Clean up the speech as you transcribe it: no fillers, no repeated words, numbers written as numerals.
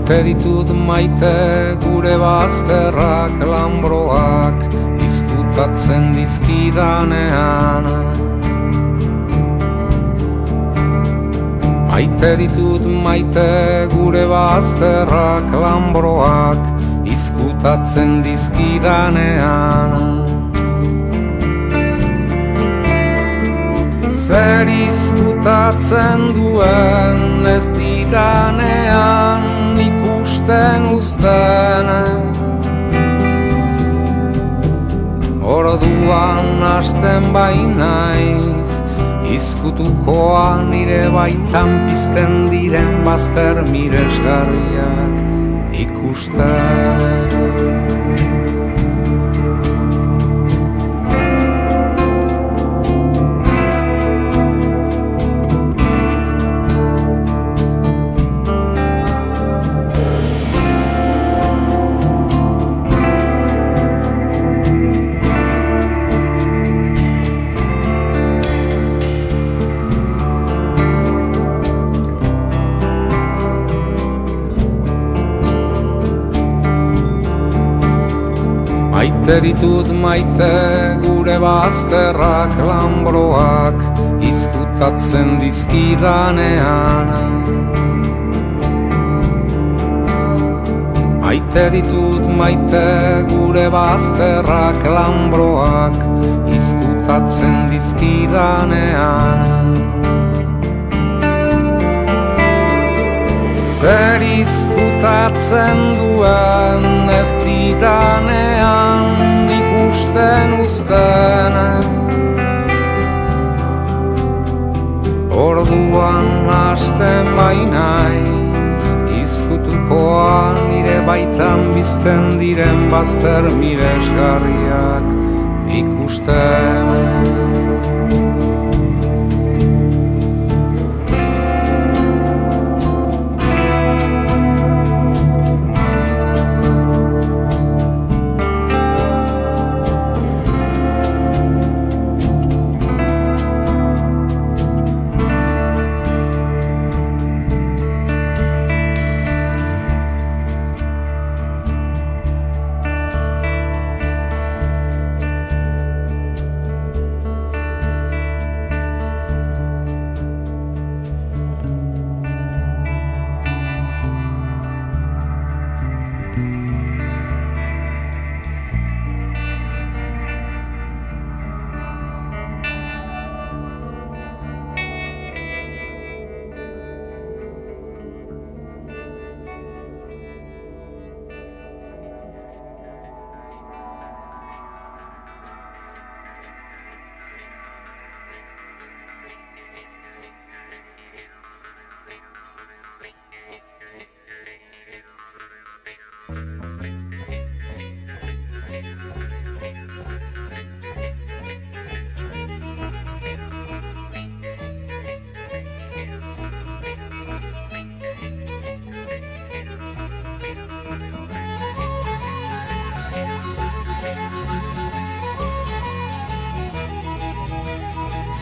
Maite ditut maite gure bazterrak lambroak izkutatzen dizkidanean. Maite ditut maite gure bazterrak lambroak izkutatzen dizkidanean. Zer izkutatzen duen ez didanean ikusten uzten. Orduan hasten bainaiz izkutukoa nire baitan pizten diren bazter miresgarriak ikusten. Maite ditut maite gure bazterrak lambroak izkutatzen dizkidanean. Maite ditut maite gure bazterrak lambroak izkutatzen dizkidanean. Zer izkutatzen duen ez didanean ikusten uzten. Orduan hasten bainaiz izkutukoa nire baitan bizten diren bazter miresgarriak ikusten.